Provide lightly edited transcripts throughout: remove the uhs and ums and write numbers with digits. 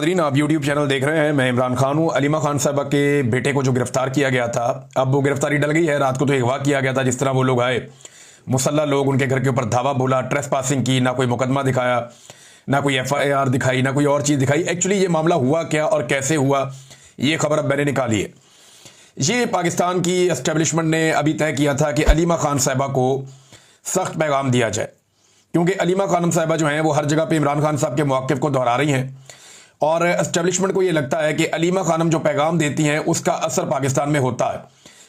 Nadreen, आप YouTube channel देख रहे हैं। मैं इमरान खान हूँ। अलीमा खान साहबा के बेटे को जो गिरफ्तार किया गया था, अब वो गिरफ्तारी डल गई है। रात को तो अगवा किया गया था। जिस तरह वो लोग आए, मुसल्ला लोग उनके घर के ऊपर धावा बोला, ट्रेस पासिंग की, ना कोई मुकदमा दिखाया, ना कोई FIR दिखाई, ना कोई और चीज़ दिखाई। एक्चुअली ये मामला हुआ क्या और कैसे हुआ, ये खबर अब मैंने निकाली है। ये पाकिस्तान की एस्टेब्लिशमेंट ने अभी तय किया था कि अलीमा खान साहबा को सख्त पैगाम दिया जाए, क्योंकि अलीमा खान साहबा जो हैं वो हर जगह पे इमरान खान साहब के मौक़िफ़ को दोहरा रही हैं और एस्टेब्लिशमेंट को ये लगता है कि अलीमा खानम जो पैगाम देती हैं उसका असर पाकिस्तान में होता है,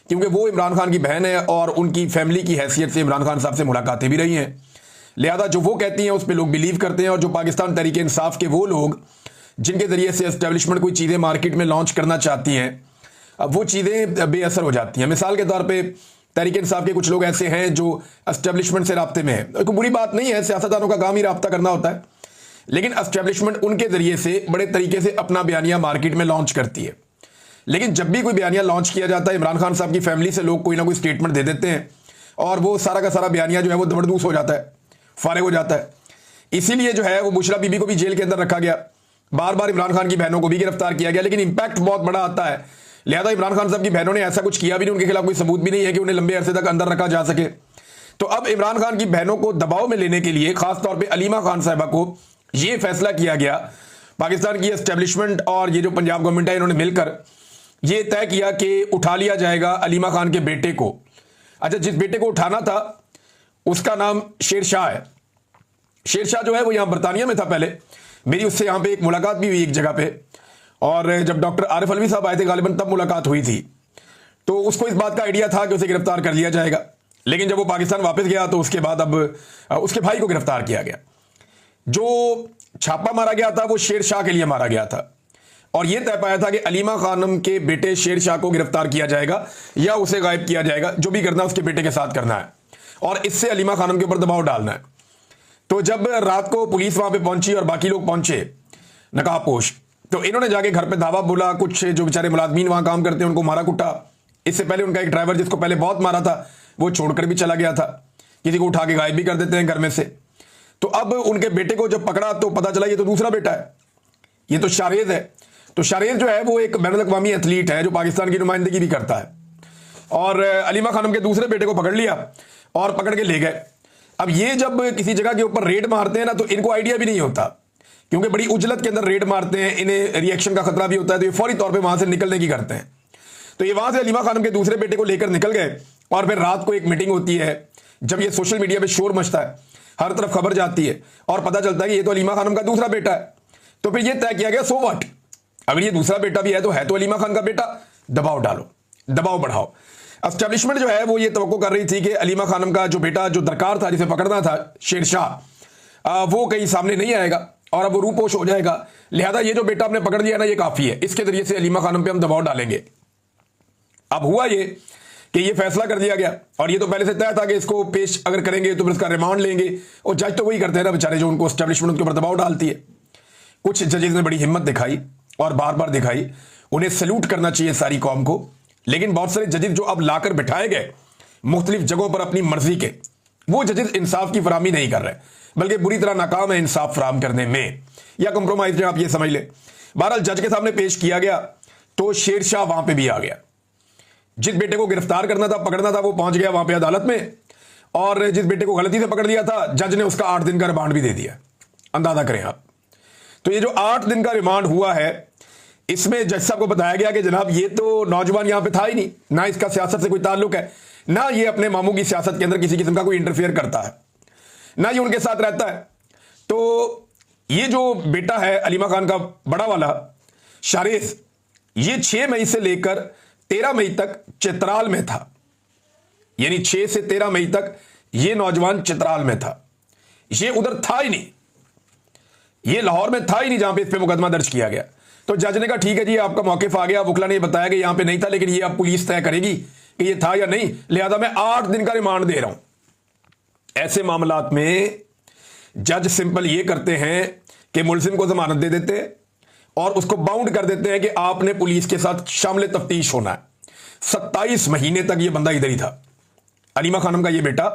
क्योंकि वो इमरान खान की बहन है और उनकी फैमिली की हैसियत से इमरान खान साहब से मुलाकातें भी रही हैं। लिहाजा जो वो कहती हैं उस पर लोग बिलीव करते हैं। और जो पाकिस्तान तहरीक इंसाफ के वो लोग जिनके ज़रिए से एस्टेब्लिशमेंट कोई चीज़ें मार्केट में लॉन्च करना चाहती हैं, अब वो चीज़ें बेअसर हो जाती हैं। मिसाल के तौर पर तहरीक इंसाफ के कुछ लोग ऐसे हैं जो एस्टेब्लिशमेंट से राब्ते में हैं। कोई बुरी बात नहीं है, सियासतदानों का काम ही राब्ता करना होता है, लेकिन एस्टेब्लिशमेंट उनके जरिए से बड़े तरीके से अपना बयानिया मार्केट में लॉन्च करती है। लेकिन जब भी कोई बयानिया लॉन्च किया जाता है, इमरान खान साहब की फैमिली से लोग कोई ना कोई स्टेटमेंट दे देते हैं और वो सारा का सारा बयानिया जो है वो दबरदूस हो जाता है, फारिग हो जाता है। इसीलिए जो है वो बुशरा बीबी को भी जेल के अंदर रखा गया, बार बार इमरान खान की बहनों को भी गिरफ्तार किया गया, लेकिन इंपैक्ट बहुत बड़ा आता है। लिहाजा इमरान खान साहब की बहनों ने ऐसा कुछ किया भी नहीं, उनके खिलाफ कोई सबूत भी नहीं है कि उन्हें लंबे अरसे तक अंदर रखा जा सके। तो अब इमरान खान की बहनों को दबाव में लेने के लिए खासतौर पर अलीमा खान साहबा को ये फैसला किया गया। पाकिस्तान की एस्टेब्लिशमेंट और ये जो पंजाब गवर्नमेंट है, इन्होंने मिलकर ये तय किया कि उठा लिया जाएगा अलीमा खान के बेटे को। अच्छा, जिस बेटे को उठाना था उसका नाम शेरशाह है। शेरशाह जो है वो यहाँ बरतानिया में था पहले। मेरी उससे यहाँ पे एक मुलाकात भी हुई एक जगह पे, और जब डॉक्टर आरिफ अलवी साहब आए थे गालिबन तब मुलाकात हुई थी। तो उसको इस बात का आइडिया था कि उसे गिरफ्तार कर लिया जाएगा, लेकिन जब वो पाकिस्तान वापस गया तो उसके बाद अब उसके भाई को गिरफ्तार किया गया। जो छापा मारा गया था वो शेरशाह के लिए मारा गया था और यह तय पाया था कि अलीमा खानम के बेटे शेरशाह को गिरफ्तार किया जाएगा या उसे गायब किया जाएगा। जो भी करना है उसके बेटे के साथ करना है और इससे अलीमा खानम के ऊपर दबाव डालना है। तो जब रात को पुलिस वहां पे पहुंची और बाकी लोग पहुंचे नकाबपोश, तो इन्होंने जाके घर पे धावा बोला। कुछ जो बेचारे मुलाजमीन वहां काम करते हैं उनको मारा कुटा। इससे पहले उनका एक ड्राइवर जिसको पहले बहुत मारा था वो छोड़कर भी चला गया था। किसी को उठा के गायब भी कर देते हैं घर में से। तो अब उनके बेटे को जब पकड़ा तो पता चला ये तो दूसरा बेटा है, ये तो शारेज है। तो शारेज जो है वो एक बैनुल-अक़वामी एथलीट है जो पाकिस्तान की नुमाइंदगी भी करता है। और अलीमा खानम के दूसरे बेटे को पकड़ लिया और पकड़ के ले गए। अब ये जब किसी जगह के ऊपर रेड मारते हैं ना, तो इनको आइडिया भी नहीं होता, क्योंकि बड़ी उजलत के अंदर रेड मारते हैं, इन्हें रिएक्शन का खतरा भी होता है, तो ये फौरी तौर पे वहां से निकलने की करते हैं। तो ये वहां से अलीमा खानम के दूसरे बेटे को लेकर निकल गए और फिर रात को एक मीटिंग होती है। जब ये सोशल मीडिया पे शोर मचता है, हर तरफ खबर जाती है और पता चलता है कि ये तो अलीमा खानम का दूसरा बेटा है, तो फिर ये तय किया गया, सो व्हाट, अगर ये दूसरा बेटा भी है तो अलीमा खान का बेटा, दबाव डालो, दबाव बढ़ाओ। एस्टेब्लिशमेंट जो है वो ये तवक्को कर रही थी कि अलीमा खानम का जो बेटा जो दरकार था, जिसे पकड़ना था, शेरशाह, वो कहीं सामने नहीं आएगा और अब वो रूपोश हो जाएगा। लिहाजा ये जो बेटा आपने पकड़ लिया ना, ये काफी है, इसके जरिए से अलीमा खानम पे हम दबाव डालेंगे। अब हुआ ये कि ये फैसला कर दिया गया और ये तो पहले से तय था कि इसको पेश अगर करेंगे तो फिर इसका रिमांड लेंगे, और जज तो वही करते हैं ना बेचारे, जो उनको एस्टेब्लिशमेंट के ऊपर दबाव डालती है। कुछ जजेस ने बड़ी हिम्मत दिखाई और बार बार दिखाई, उन्हें सैल्यूट करना चाहिए सारी कौम को। लेकिन बहुत सारे जजेस जो अब लाकर बिठाए गए मुख्तलिफ जगहों पर अपनी मर्जी के, वो जजेस इंसाफ की फराहमी नहीं कर रहे, बल्कि बुरी तरह नाकाम है इंसाफ फराहम करने में, या कंप्रोमाइज में आप ये समझ लें। बहरहाल जज के सामने पेश किया गया तो शेरशाह वहां पे भी आ गया। जिस बेटे को गिरफ्तार करना था, पकड़ना था, वो पहुंच गया वहां पे अदालत में, और जिस बेटे को गलती से पकड़ लिया था, जज ने उसका 8 दिन का रिमांड भी दे दिया। अंदाजा करें आप। तो ये जो 8 दिन का रिमांड हुआ है, इसमें जज साहब को बताया गया कि जनाब ये तो नौजवान यहां पे था ही नहीं, ना इसका सियासत से कोई ताल्लुक है, ना ये अपने मामू की सियासत के अंदर किसी किस्म का कोई इंटरफेयर करता है, ना ये उनके साथ रहता है। तो ये जो बेटा है अलीमा खान का बड़ा वाला शारेज, ये 6 मई से लेकर 13 मई तक चित्राल में था। यानी 6 से 13 मई तक ये नौजवान चित्राल में था। ये उधर था ही नहीं, ये लाहौर में था ही नहीं जहां पे इस पे मुकदमा दर्ज किया गया। तो जज ने कहा ठीक है जी, आपका मौकिफ आ गया, वकला ने बताया कि यहां पे नहीं था, लेकिन ये अब पुलिस तय करेगी कि ये था या नहीं, लिहाजा मैं 8 दिन का रिमांड दे रहा हूं। ऐसे मामलात में जज सिंपल ये करते हैं कि मुलजिम को जमानत दे देते हैं और उसको बाउंड कर देते हैं कि आपने पुलिस के साथ शामिल तफ्तीश होना है। 27 महीने तक ये बंदा इधर ही था, अलीमा खानम का ये बेटा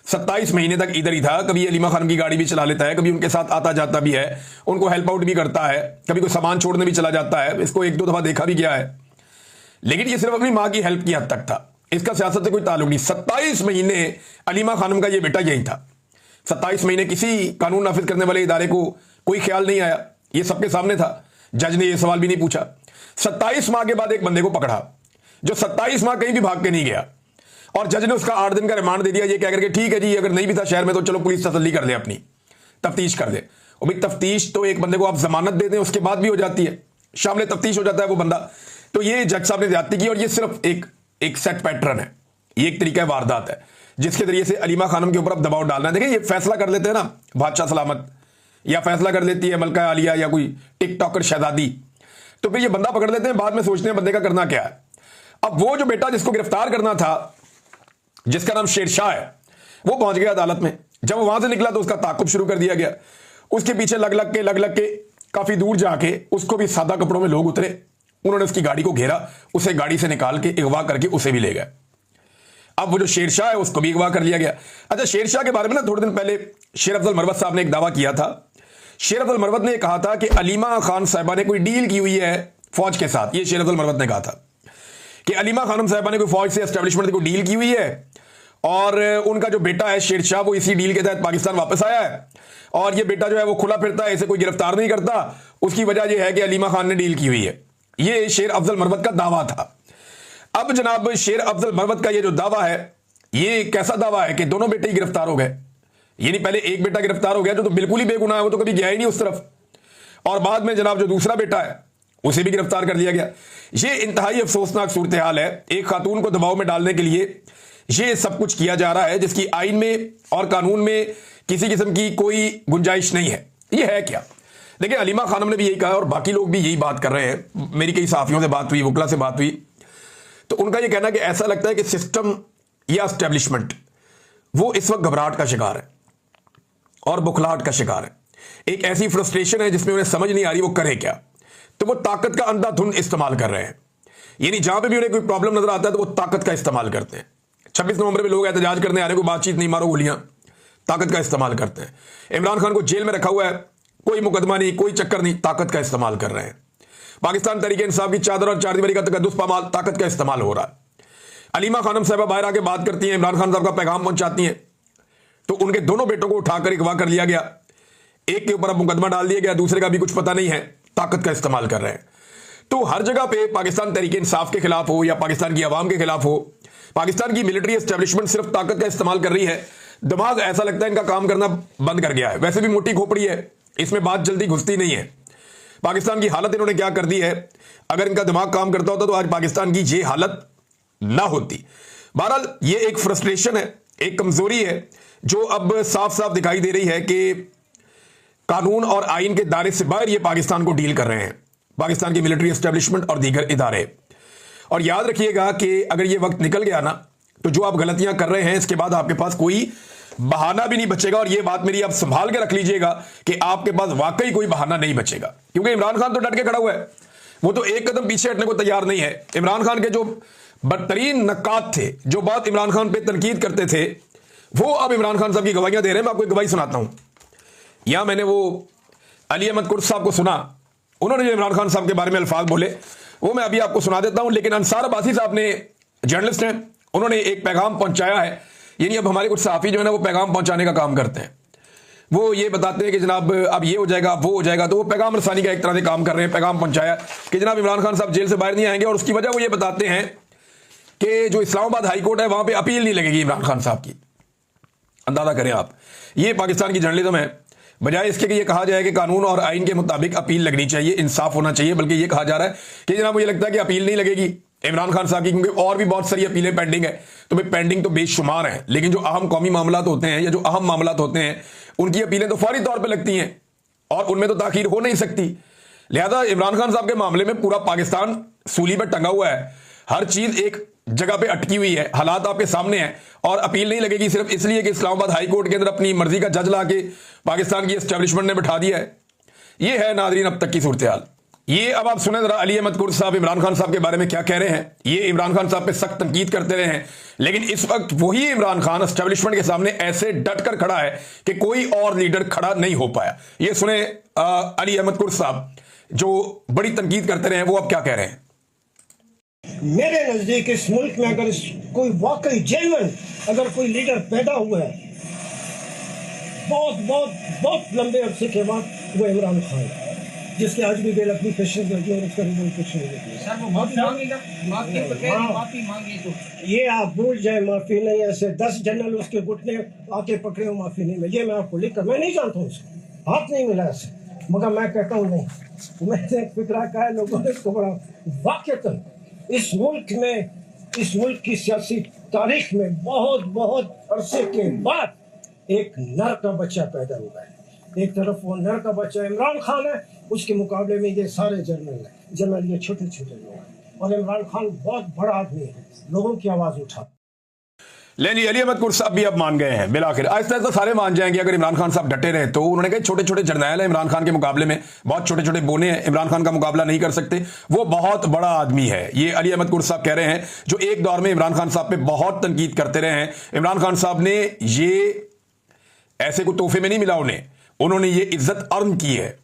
27 महीने तक इधर ही था। कभी अलीमा खानम की गाड़ी भी चला लेता है, कभी उनके साथ आता जाता भी है, उनको हेल्प आउट भी करता है, कभी कोई सामान छोड़ने भी चला जाता है। इसको 1-2 दफा देखा भी गया है, लेकिन ये सिर्फ अपनी मां की हेल्प की हद तक था। इसका सियासत से कोई ताल्लुक नहीं। 27 महीने अलीमा खानम का ये बेटा यही था। 27 महीने किसी कानून नाफिज करने वाले इदारे को कोई ख्याल नहीं आया, ये सबके सामने था। जज ने ये सवाल भी नहीं पूछा। 27 माह के बाद एक बंदे को पकड़ा जो 27 माह कहीं भी भाग के नहीं गया, और जज ने उसका 8 दिन का रिमांड दे दिया, ये कह करके ठीक है जी, अगर नहीं भी था शहर में तो चलो पुलिस तसल्ली कर ले, अपनी तफ्तीश कर दे। और भाई तफ्तीश तो एक बंदे को आप जमानत दे दें उसके बाद भी हो जाती है, शामिल तफ्तीश हो जाता है वो बंदा। तो ये जज साहब ने ज्यादती की, और ये सिर्फ एक सेट पैटर्न है, ये एक तरीका वारदात है जिसके जरिए से अलीमा खानम के ऊपर अब दबाव डालना है। देखिए ये फैसला कर लेते हैं ना बादशाह सलामत, या फैसला कर लेती है मलका आलिया या कोई टिकटॉकर शहजादी, तो फिर ये बंदा पकड़ लेते हैं, बाद में सोचते हैं बंदे का करना क्या है। अब वो जो बेटा जिसको गिरफ्तार करना था, जिसका नाम शेरशाह है, वो पहुंच गया अदालत में। जब वो वहां से निकला तो उसका ताकुब शुरू कर दिया गया। उसके पीछे लग लग के काफी दूर जाके उसको भी सादा कपड़ों में लोग उतरे, उन्होंने उसकी गाड़ी को घेरा, उसे गाड़ी से निकाल के अगवा करके उसे भी ले गए। अब वो जो शेरशाह है उसको भी अगवा कर लिया गया। अच्छा, शेरशाह के बारे में ना थोड़े दिन पहले शेर अफजल मरवत साहब ने एक दावा किया था। शेर अफजल मरवत ने कहा था कि अलीमा खान साहिबा ने कोई डील की हुई है फौज के साथ। ये शेर अफजल मरवत ने कहा था कि अलीमा खानम साहिबा ने कोई फौज से एस्टेब्लिशमेंट को डील की हुई है, और उनका जो बेटा है शेरशाह वो इसी डील के तहत पाकिस्तान वापस आया है, और ये बेटा जो है वो खुला फिरता है, इसे कोई गिरफ्तार नहीं करता। उसकी वजह यह है कि अलीमा खान ने डील की हुई है। ये शेर अफजल मरवत का दावा था। अब जनाब शेर अफजल मरवत का ये जो दावा है, ये कैसा दावा है कि दोनों बेटे ही गिरफ्तार हो गए। ये नहीं पहले एक बेटा गिरफ्तार हो गया जो तो बिल्कुल ही बेगुनाह है, वो तो कभी गया ही नहीं उस तरफ, और बाद में जनाब जो दूसरा बेटा है उसे भी गिरफ्तार कर दिया गया। ये इंतहाई अफसोसनाक सूरत हाल है। एक खातून को दबाव में डालने के लिए ये सब कुछ किया जा रहा है, जिसकी आइन में और कानून में किसी किस्म की कोई गुंजाइश नहीं है। ये है क्या? देखिए अलीमा खानम ने भी यही कहा और बाकी लोग भी यही बात कर रहे हैं। मेरी कई साथियों से बात हुई, वकला से बात हुई, तो उनका यह कहना कि ऐसा लगता है कि सिस्टम या एस्टेब्लिशमेंट वो इस वक्त घबराहट का शिकार है और बुखलाहट का शिकार है। एक ऐसी फ्रस्ट्रेशन है जिसमें उन्हें समझ नहीं आ रही वो करे क्या, तो वो ताकत का अंधाधुंध इस्तेमाल कर रहे हैं। यानी जहां पे भी उन्हें कोई प्रॉब्लम नजर आता है तो वो ताकत का इस्तेमाल करते हैं। 26 नवंबर में लोग एहतजाज करने आ रहे, कोई बातचीत नहीं, मारो गोलियां, ताकत का इस्तेमाल करते हैं। इमरान खान को जेल में रखा हुआ है, कोई मुकदमा नहीं, कोई चक्कर नहीं, ताकत का इस्तेमाल कर रहे हैं। पाकिस्तान तहरीक इंसाफ की चादर और चारदीवारी का तकद्दुस पामाल, ताकत का इस्तेमाल हो रहा है। अलीमा खानम साहबा बाहर आके बात करती हैं, इमरान खान साहब का पैगाम पहुंचाती हैं, तो उनके दोनों बेटों को उठाकर अगवा कर लिया गया। एक के ऊपर अब मुकदमा डाल दिया गया, दूसरे का भी कुछ पता नहीं है, ताकत का इस्तेमाल कर रहे हैं। तो हर जगह पे पाकिस्तान तहरीक इंसाफ के खिलाफ हो या पाकिस्तान की आवाम के खिलाफ हो, पाकिस्तान की मिलिट्री एस्टेब्लिशमेंट सिर्फ ताकत का इस्तेमाल कर रही है। दिमाग ऐसा लगता है इनका काम करना बंद कर गया है। वैसे भी मोटी खोपड़ी है, इसमें बात जल्दी घुसती नहीं है। पाकिस्तान की हालत इन्होंने क्या कर दी है, अगर इनका दिमाग काम करता होता तो आज पाकिस्तान की ये हालत ना होती। बहरहाल ये एक फ्रस्ट्रेशन है, एक कमजोरी है जो अब साफ साफ दिखाई दे रही है कि कानून और आइन के दायरे से बाहर ये पाकिस्तान को डील कर रहे हैं, पाकिस्तान की मिलिट्री एस्टेब्लिशमेंट और दीगर इदारे। और याद रखिएगा कि अगर ये वक्त निकल गया ना, तो जो आप गलतियां कर रहे हैं इसके बाद आपके पास कोई बहाना भी नहीं बचेगा। और ये बात मेरी आप संभाल के रख लीजिएगा कि आपके पास वाकई कोई बहाना नहीं बचेगा, क्योंकि इमरान खान तो डट के खड़ा हुआ है, वो तो एक कदम पीछे हटने को तैयार नहीं है। इमरान खान के जो बदतरीन नक्कात थे, जो बात इमरान खान पे तनकीद करते थे, वो अब इमरान खान साहब की गवाहियां दे रहे हैं। मैं आपको एक गवाही सुनाता हूं। यहां मैंने वो अली अहमद कुर्द साहब को सुना, उन्होंने जो इमरान खान साहब के बारे में अल्फाज बोले वो मैं अभी आपको सुना देता हूं। लेकिन अंसार अब्बासी साहब ने, जर्नलिस्ट हैं, उन्होंने एक पैगाम पहुंचाया है। यानी अब हमारे कुछ सहाफी जो है ना वो पैगाम पहुंचाने का काम करते हैं। वो ये बताते हैं कि जनाब अब ये हो जाएगा, वो हो जाएगा, तो वो पैगाम रसानी का एक तरह से काम कर रहे हैं। पैगाम पहुंचाया कि जनाब इमरान खान साहब जेल से बाहर नहीं आएंगे, और उसकी वजह वो ये बताते हैं कि जो इस्लामाबाद हाई कोर्ट है वहां पे अपील नहीं लगेगी इमरान खान साहब की। अंदाजा करें आप, ये पाकिस्तान की जर्नलिज्म है। बजाय इसके कि ये कहा जाए कि कानून और आइन के मुताबिक अपील लगनी चाहिए, इंसाफ होना चाहिए, बल्कि ये कहा जा रहा है कि जनाब मुझे लगता है कि अपील नहीं लगेगी इमरान खान साहब की, क्योंकि और भी बहुत सारी अपीलें पेंडिंग है। तो भाई पेंडिंग तो बेशुमार है, लेकिन जो अहम कौमी मामलात होते हैं या जो अहम मामलात होते हैं उनकी अपीलें तो फौरी तौर पर लगती हैं और उनमें तो ताखीर हो नहीं सकती। लिहाजा इमरान खान साहब के मामले में पूरा पाकिस्तान सूली पर टंगा हुआ है, हर चीज एक जगह पे अटकी हुई है, हालात आपके सामने हैं, और अपील नहीं लगेगी सिर्फ इसलिए कि इस्लामाबाद हाई कोर्ट के अंदर अपनी मर्जी का जज ला के पाकिस्तान की एस्टेब्लिशमेंट ने बिठा दिया है। ये है नाजरीन अब तक की सूरत हाल। ये अब आप सुने जरा अली अहमद कुर्द साहब इमरान खान साहब के बारे में क्या कह रहे हैं। ये इमरान खान साहब पे सख्त तनकीद करते रहे हैं, लेकिन इस वक्त वही इमरान खान एस्टेब्लिशमेंट के सामने ऐसे डट कर खड़ा है कि कोई और लीडर खड़ा नहीं हो पाया। ये सुने अली अहमद कुर्द साहब जो बड़ी तनकीद करते रहे हैं, वो अब क्या कह रहे हैं। मेरे नजदीक इस मुल्क में अगर कोई वाकई जेन्युइन अगर कोई लीडर पैदा हुआ है बहुत बहुत बहुत लंबे अरसे के बाद, वो इमरान खान है, जिसके आज भी बेल अपनी पेशन कर दिया और उसका रिजल्ट कुछ नहीं दिया। ये आप भूल जाए, माफी नहीं। ऐसे 10 जनरल उसके घुटने आके पकड़े हो, माफी नहीं मिली। मैं आपको लिख कर, मैं नहीं जानता हूँ उसको, हाथ नहीं मिला ऐसे, मगर मैं कहता हूँ नहीं, मैंने फिक्रा का है, लोगों ने इसको बड़ा वाकई इस मुल्क में, इस मुल्क की सियासी तारीख में बहुत बहुत अरसे के बाद एक नर का बच्चा पैदा हुआ है। एक तरफ वो नर का बच्चा इमरान खान है, उसके मुकाबले में ये सारे जनरल ये छोटे छोटे लोग हैं, और इमरान खान बहुत बड़ा आदमी है, लोगों की आवाज उठा। लेकिन अली अहमद कुर्द साहब भी अब मान गए हैं बिलाखिर। आहिस्ता आहिस्ता सारे मान जाएंगे अगर इमरान खान साहब डटे रहे तो। उन्होंने कहा छोटे छोटे जर्नैल हैं इमरान खान के मुकाबले में, बहुत छोटे छोटे बोने हैं, इमरान खान का मुकाबला नहीं कर सकते, वो बहुत बड़ा आदमी है। ये अली अहमद कुर्द साहब कह रहे हैं जो एक दौर में इमरान खान साहब पे बहुत तनकीद करते रहे हैं। इमरान खान साहब ने ये ऐसे को तोहफे में नहीं मिला उन्होंने ये इज्जत अर्न की है,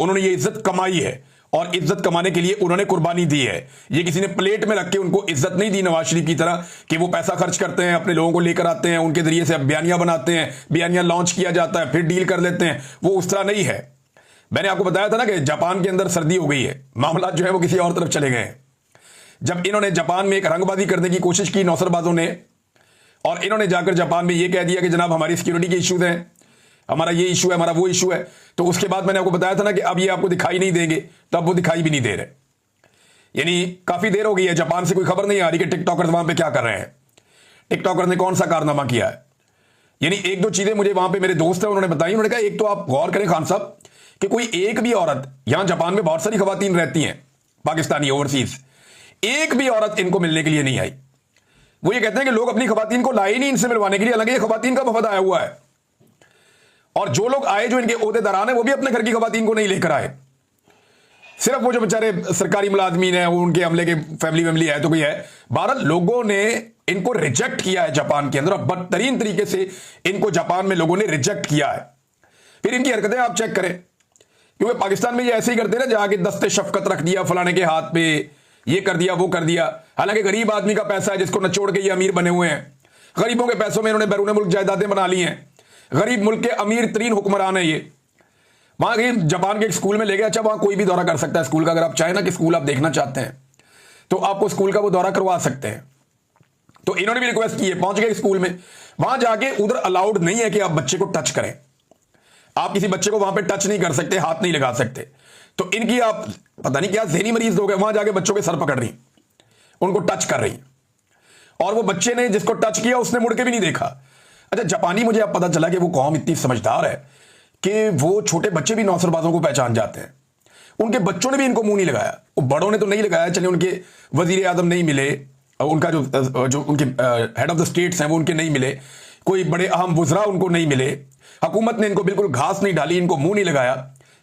उन्होंने ये इज्जत कमाई है, और इज्जत कमाने के लिए उन्होंने कुर्बानी दी है। ये किसी ने प्लेट में रख के उनको इज्जत नहीं दी नवाज शरीफ की तरह कि वो पैसा खर्च करते हैं, अपने लोगों को लेकर आते हैं, उनके जरिए से बयानियां बनाते हैं, बयानियां लॉन्च किया जाता है, फिर डील कर लेते हैं। वो उस तरह नहीं है। मैंने आपको बताया था ना कि जापान के अंदर सर्दी हो गई है, मामला जो है वो किसी और तरफ चले गए हैं। जब इन्होंने जापान में एक रंगबाजी करने की कोशिश की नौसरबाजों ने, और इन्होंने जाकर जापान में ये कह दिया कि जनाब हमारी सिक्योरिटी के इश्यूज हैं, हमारा ये इशू है, हमारा वो इशू है, तो उसके बाद मैंने आपको बताया था ना कि अब ये आपको दिखाई नहीं देंगे, तब वो दिखाई भी नहीं दे रहे। यानी काफी देर हो गई है, जापान से कोई खबर नहीं आ रही कि टिकटॉकर्स वहां पे क्या कर रहे हैं, टिकटॉकर्स ने कौन सा कारनामा किया है। यानी एक दो चीजें मुझे वहां पे मेरे दोस्त हैं उन्होंने बताई। उन्होंने कहा एक तो आप गौर करें खान साहब कि कोई एक भी औरत, यहां जापान में बहुत सारी खवातीन रहती हैं पाकिस्तानी ओवरसीज, एक भी औरत इनको मिलने के लिए नहीं आई। वो ये कहते हैं कि लोग अपनी खवातीन को लाए नहीं इनसे मिलवाने के लिए, हालांकि ये खवातीन का वफद आया हुआ है, और जो लोग आए जो इनके ओहदेदारान है वो भी अपने घर की खवातीन को नहीं लेकर आए। सिर्फ वो जो बेचारे सरकारी मुलाजमीन है, वो उनके अमले के फैमिली है तो कोई है। 12 लोगों ने इनको रिजेक्ट किया है जापान के अंदर, और बदतरीन तरीके से इनको जापान में लोगों ने रिजेक्ट किया है। फिर इनकी हरकतें आप चेक करें, क्योंकि पाकिस्तान में ये ऐसे ही करते ना, जाके दस्ते शफकत रख दिया फलाने के हाथ पे, ये कर दिया वो कर दिया। हालांकि गरीब आदमी का पैसा है जिसको नचोड़ के ये अमीर बने हुए हैं। गरीबों के पैसों में इन्होंने बैरून मुल्क जायदादें बना ली हैं। गरीब मुल्क के अमीर तरीन हुक्मरान है ये। वहां गए जापान के एक स्कूल में ले गए। अच्छा, वहां कोई भी दौरा कर सकता है स्कूल का, अगर आप चाहें ना कि स्कूल आप देखना चाहते हैं तो आपको स्कूल का वो दौरा करवा सकते हैं। तो इन्होंने भी रिक्वेस्ट की है, पहुंच गए स्कूल में, वहां जाके उधर अलाउड नहीं है कि आप बच्चे को टच करें। आप किसी बच्चे को वहां पे टच नहीं कर सकते, हाथ नहीं लगा सकते। तो इनकी आप पता नहीं क्या ज़हनी मरीज हो गए, वहां जाके बच्चों के सर पकड़ रही, उनको टच कर रही, और वो बच्चे ने जिसको टच किया उसने मुड़ के भी नहीं देखा। अच्छा, जापानी मुझे अब पता चला कि वो कौम इतनी समझदार है कि वो छोटे बच्चे भी नौसरबाजों को पहचान जाते हैं। उनके बच्चों ने भी इनको मुंह नहीं लगाया, वो बड़ों ने तो नहीं लगाया, चलिए उनके वजीर आजम नहीं मिले, उनका जो उनके हेड ऑफ द स्टेट्स हैं वो उनके नहीं मिले, कोई बड़े अहम वज़रा उनको नहीं मिले, हुकूमत ने इनको बिल्कुल घास नहीं डाली, इनको मुंह नहीं लगाया।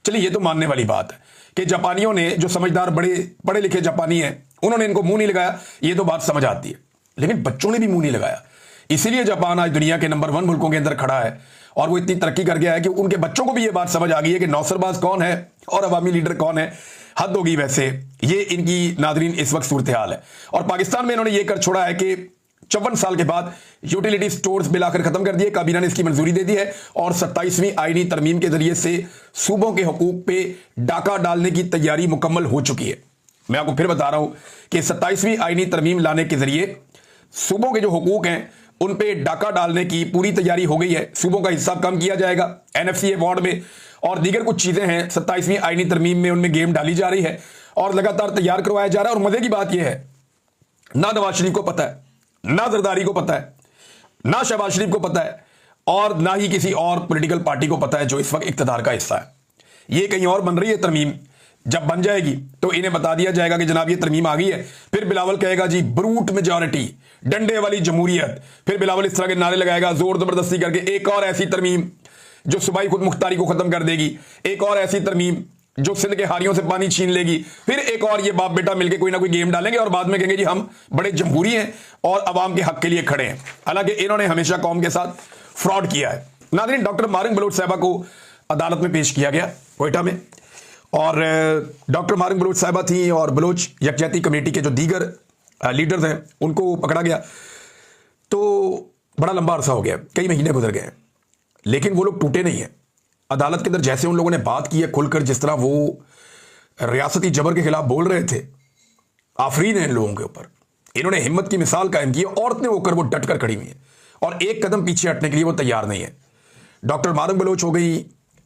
चलिए ये तो मानने वाली बात है कि जापानियों ने, जो समझदार बड़े पढ़े लिखे जापानी हैं, उन्होंने इनको मुंह नहीं लगाया, ये तो बात समझ आती है। लेकिन बच्चों ने भी मुंह नहीं लगाया। इसीलिए जापान आज दुनिया के नंबर 1 मुल्कों के अंदर खड़ा है, और वो इतनी तरक्की कर गया है कि उनके बच्चों को भी ये बात समझ आ गई है कि नौसरबाज कौन है और अवामी लीडर कौन है। हद होगी वैसे। ये इनकी नादरीन इस वक्त सूरत हाल है। और पाकिस्तान में इन्होंने ये कर छोड़ा है कि 54 साल के बाद यूटिलिटी स्टोर्स बिल आकर खत्म कर दिए, काबीना ने इसकी मंजूरी दे दी है, और 27वीं आईनी तरमीम के जरिए से सूबों के हकूक पे डाका डालने की तैयारी मुकम्मल हो चुकी है। मैं आपको फिर बता रहा हूं कि 27वीं आईनी तरमीम लाने के जरिए सूबों के जो हकूक हैं उन पे डाका डालने की पूरी तैयारी हो गई है। सूबों का हिस्सा कम किया जाएगा एनएफसी अवार्ड में, और दीगर कुछ चीजें हैं 27वीं आईनी तरमीम में, उनमें गेम डाली जा रही है और लगातार तैयार करवाया जा रहा है। और मजे की बात यह है, ना नवाज शरीफ को पता है, ना जरदारी को पता है, ना शहबाज शरीफ को पता है, और ना ही किसी और पॉलिटिकल पार्टी को पता है जो इस वक्त इक्तदार का हिस्सा है। ये कहीं और बन रही है तरमीम। जब बन जाएगी तो इन्हें बता दिया जाएगा कि जनाब ये तरमीम आ गई है। फिर बिलावल कहेगा जी ब्रूट मेजॉरिटी, डंडे वाली जमहूरियत। फिर बिलावल इस तरह के नारे लगाएगा जोर जबरदस्ती करके, एक और ऐसी तरमीम जो सूबाई खुद मुख्तारी को खत्म कर देगी, एक और ऐसी तरमीम जो सिंध के हारियों से पानी छीन लेगी, फिर एक और ये बाप बेटा मिलकर कोई ना कोई गेम डालेंगे और बाद में कहेंगे जी हम बड़े जमहूरी हैं और अवाम के हक के लिए खड़े हैं। हालांकि इन्होंने हमेशा कौम के साथ फ्रॉड किया है। नाज़रीन, डॉक्टर मारिंग बलोच साहिबा को अदालत में पेश किया गया कोयटा में, और डॉक्टर मारिंग बलोच साहिबा थी और बलोच यकजहती कमेटी के जो दीगर लीडर्स हैं उनको पकड़ा गया। तो बड़ा लंबा अरसा हो गया, कई महीने गुजर गए हैं, लेकिन वो लोग टूटे नहीं हैं। अदालत के अंदर जैसे उन लोगों ने बात की है खुलकर, जिस तरह वो रियासती जबर के खिलाफ बोल रहे थे, आफरीन है इन लोगों के ऊपर। इन्होंने हिम्मत की मिसाल कायम की है, औरतें होकर वो डट कर खड़ी हुई हैं और एक कदम पीछे हटने के लिए वो तैयार नहीं है। डॉक्टर मारिंग बलोच हो गई,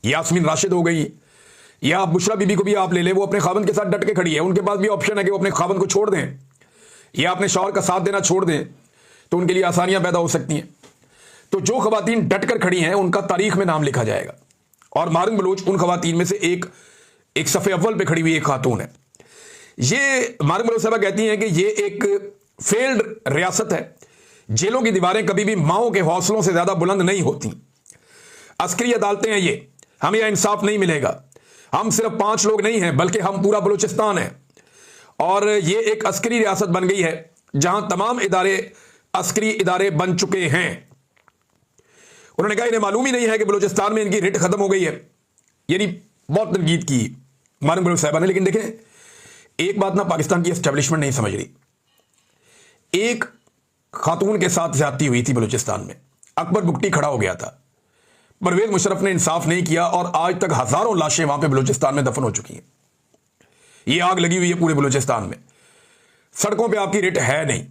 यास्मीन राशिद हो गई, या बुशरा बीबी को भी आप ले लें, वो अपने खावंद के साथ डट के खड़ी है। उनके पास भी ऑप्शन है कि वो अपने खावंद को छोड़ दें या अपने शौहर का साथ देना छोड़ दें, तो उनके लिए आसानियां पैदा हो सकती हैं। तो जो खवातीन डट कर खड़ी हैं उनका तारीख में नाम लिखा जाएगा, और मारिंग बलोच उन खवातीन में से एक सफ़े अव्वल पे खड़ी हुई एक खातून है। ये मारिंग बलोच साहबा कहती हैं कि ये एक फेल्ड रियासत है, जेलों की दीवारें कभी भी माओं के हौसलों से ज्यादा बुलंद नहीं होती, अस्करी अदालतें हैं ये, हमें यह इंसाफ नहीं मिलेगा। हम सिर्फ 5 लोग नहीं हैं बल्कि हम पूरा बलूचिस्तान है, और ये एक अस्करी रियासत बन गई है जहां तमाम इदारे अस्करी इदारे बन चुके हैं। उन्होंने कहा इन्हें मालूम ही नहीं है कि बलूचिस्तान में इनकी रिट खत्म हो गई है, यानी बहुत तनकीद की मारिंग बलोच साहिबा ने। लेकिन देखें, एक बात ना पाकिस्तान की एस्टेब्लिशमेंट नहीं समझ रही। एक खातून के साथ ज्यादती हुई थी बलूचिस्तान में, अकबर बुगटी खड़ा हो गया था, परवेज मुशर्रफ ने इंसाफ नहीं किया और आज तक हजारों लाशें वहां पे बलूचिस्तान में दफन हो चुकी हैं। ये आग लगी हुई है पूरे बलूचिस्तान में, सड़कों पे आपकी रिट है नहीं,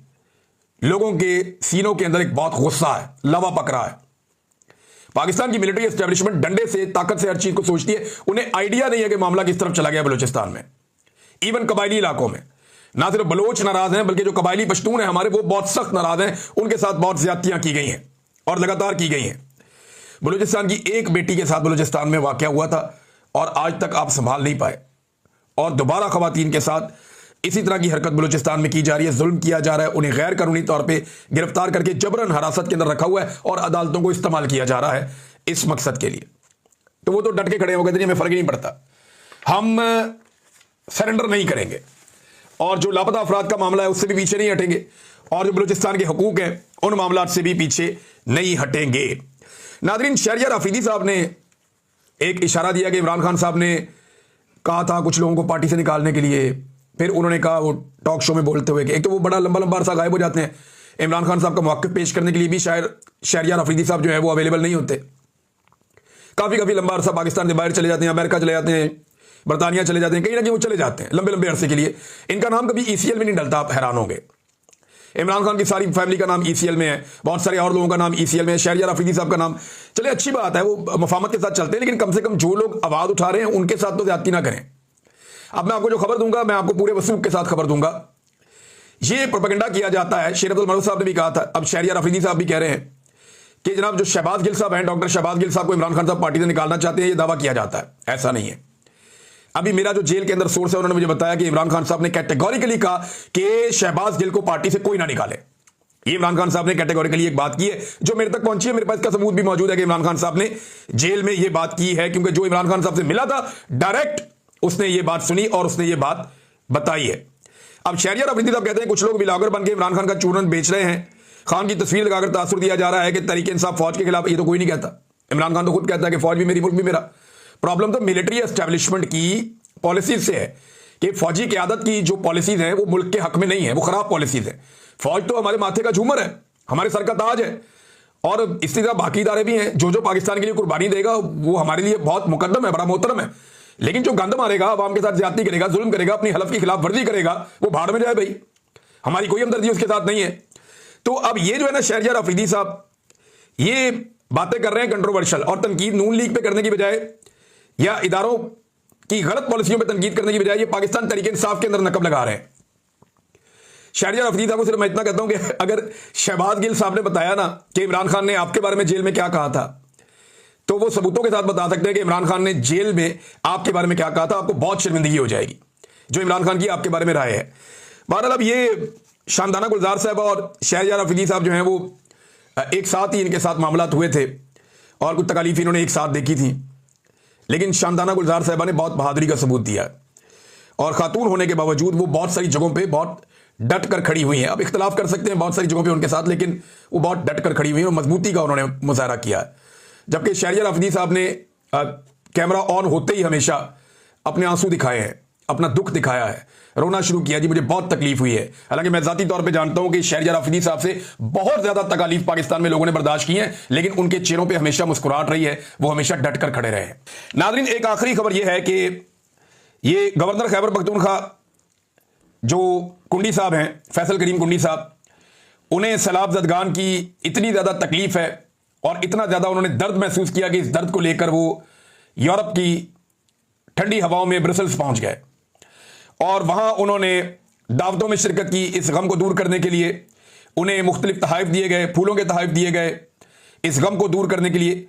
लोगों के सीनों के अंदर एक बहुत गुस्सा है, लवा पक रहा है। पाकिस्तान की मिलिट्री एस्टेब्लिशमेंट डंडे से, ताकत से हर चीज को सोचती है, उन्हें आइडिया नहीं है कि मामला किस तरफ चला गया बलूचिस्तान में। इवन कबायली इलाकों में ना सिर्फ बलोच नाराज हैं बल्कि जो कबायली पश्तून हैं हमारे, वो बहुत सख्त नाराज हैं, उनके साथ बहुत ज्यादतियां की गई हैं और लगातार की गई हैं। बलूचिस्तान की एक बेटी के साथ बलूचिस्तान में वाकया हुआ था और आज तक आप संभाल नहीं पाए, और दोबारा खवातीन के साथ इसी तरह की हरकत बलूचिस्तान में की जा रही है, जुल्म किया जा रहा है, उन्हें गैर कानूनी तौर पे गिरफ्तार करके जबरन हिरासत के अंदर रखा हुआ है और अदालतों को इस्तेमाल किया जा रहा है इस मकसद के लिए। तो वो तो डट के खड़े हो गए थे, हमें फर्क ही नहीं पड़ता, हम सरेंडर नहीं करेंगे, और जो लापता अफराद का मामला है उससे भी पीछे नहीं हटेंगे, और जो बलूचिस्तान के हकूक हैं उन मामला से भी पीछे नहीं हटेंगे। नादरीन, शहरियार अफरीदी साहब ने एक इशारा दिया कि इमरान खान साहब ने कहा था कुछ लोगों को पार्टी से निकालने के लिए, फिर उन्होंने कहा वो टॉक शो में बोलते हुए कि एक तो वो बड़ा लंबा अरसा गायब हो जाते हैं, इमरान खान साहब का मौक़िफ़ पेश करने के लिए भी शायद शहरियार अफरीदी साहब जो है वो अवेलेबल नहीं होते, काफ़ी लंबा अरसा पाकिस्तान से बाहर चले जाते हैं, अमेरिका चले जाते हैं, बरतानिया चले जाते हैं, कहीं ना कहीं वो चले जाते हैं लंबे अरसे के लिए। इनका नाम कभी ECL में नहीं डलता, आप हैरान होंगे। इमरान खान की सारी फैमिली का नाम ECL में है, बहुत सारे और लोगों का नाम ECL में है, शहरियार अफरीदी साहब का नाम, चले अच्छी बात है, वो मफामत के साथ चलते हैं, लेकिन कम से कम जो लोग आवाज़ उठा रहे हैं उनके साथ तो ज्यादती ना करें। अब मैं आपको जो खबर दूंगा, मैं आपको पूरे वसूख के साथ खबर दूंगा। ये प्रोपेगेंडा किया जाता है, शेर अब्दुल मरूफ साहब ने भी कहा था, अब शहरियार अफरीदी साहब भी कह रहे हैं कि जनाब जो शहबाज गिल साहब हैं, डॉक्टर शहबाज गिल साहब को इमरान खान साहब पार्टी से निकालना चाहते हैं, ये दावा किया जाता है। ऐसा नहीं है। अभी मेरा जो जेल के अंदर सोर्स है उन्होंने मुझे बताया कि इमरान खान साहब ने कैटेगोरिकली कहा कि शहबाज गिल को पार्टी से कोई ना निकाले। ये इमरान खान साहब ने कैटेगोरिकली एक बात की है जो मेरे तक पहुंची है, मेरे पास इसका सबूत भी मौजूद है कि इमरान खान साहब ने जेल में ये बात की है, क्योंकि जो इमरान खान साहब से मिला था डायरेक्ट उसने ये बात सुनी और उसने ये बात बताई है। अब शहरियार अफरीदी साहब कहते हैं कुछ लोग ब्लॉगर बन के इमरान खान का चूरन बेच रहे हैं, खान की तस्वीर लगाकर तासुर दिया जा रहा है कि तहरीक इंसाफ फौज के खिलाफ। ये तो कोई नहीं कहता, इमरान खान तो खुद कहता है कि फौज भी मेरी, मुल्क भी मेरा। प्रॉब्लम तो मिलिट्री एस्टेब्लिशमेंट की पॉलिसीज से है कि फौजी क़यादत की जो पॉलिसीज हैं वो मुल्क के हक में नहीं है, वो खराब पॉलिसीज है। फौज तो हमारे माथे का झूमर है, हमारे सर का ताज है, और इसी तरह बाकी इदारे भी हैं। जो पाकिस्तान के लिए कुर्बानी देगा वो हमारे लिए बहुत मुकद्दम है, बड़ा मोहतरम है। लेकिन जो गंद मारेगा, अवाम के साथ ज्यादती करेगा, जुल्म करेगा, अपनी हलफ की खिलाफ वर्जी करेगा, वो भाड़ में जाए भाई, हमारी कोई हमदर्दी उसके साथ नहीं है। तो अब ये जो है ना शहरियार अफरीदी साहब ये बातें कर रहे हैं कंट्रोवर्शियल, और तनकीद नून लीग पे करने की बजाय या इदारों की गलत पॉलिसियों पे तनकीद करने की बजाय ये पाकिस्तान तहरीक इंसाफ के अंदर नकब लगा रहे हैं। शहरियार अफरीदी साहब को सिर्फ मैं इतना कहता हूं कि अगर शहबाज गिल साहब ने बताया ना कि इमरान खान ने आपके बारे में जेल में क्या कहा था, तो वो सबूतों के साथ बता सकते हैं कि इमरान खान ने जेल में आपके बारे में क्या कहा था, आपको बहुत शर्मिंदगी हो जाएगी जो इमरान खान की आपके बारे में राय है। बहरहाल अब ये शानदाना गुलजार साहब और शहरियार अफरीदी साहब जो हैं वो एक साथ ही इनके साथ मामलात हुए थे और कुछ तकालीफ इन्होंने एक साथ देखी थी। लेकिन शांताना गुलजार साहिबा ने बहुत बहादुरी का सबूत दिया है और खातून होने के बावजूद वो बहुत सारी जगहों पे बहुत डट कर खड़ी हुई हैं। अब इख्तलाफ कर सकते हैं बहुत सारी जगहों पे उनके साथ, लेकिन वो बहुत डट कर खड़ी हुई हैं और मजबूती का उन्होंने मुजाहरा किया है। जबकि शहरियार अफरीदी साहब ने कैमरा ऑन होते ही हमेशा अपने आंसू दिखाए हैं, अपना दुख दिखाया है, रोना शुरू किया, जी मुझे बहुत तकलीफ हुई है। हालांकि मैं जाती तौर पे जानता हूं कि शहरियार अफरीदी साहब से बहुत ज्यादा तकालीफ पाकिस्तान में लोगों ने बर्दाश्त की है, लेकिन उनके चेहरों पे हमेशा मुस्कुराहट रही है, वो हमेशा डट कर खड़े रहे हैं। नाज़रीन, एक आखिरी खबर यह है कि ये गवर्नर खैबर पख्तूनख्वा जो कुंडी साहब हैं, फैसल करीम कुंडी साहब, उन्हें सैलाब ज़दगान की इतनी ज़्यादा तकलीफ है और इतना ज़्यादा उन्होंने दर्द महसूस किया कि इस दर्द को लेकर वो यूरोप की ठंडी हवाओं में ब्रसल्स पहुंच गए और वहां उन्होंने दावतों में शिरकत की। इस गम को दूर करने के लिए उन्हें मुख्तलिफ तहाइफ दिए गए, फूलों के तहाइफ दिए गए इस गम को दूर करने के लिए।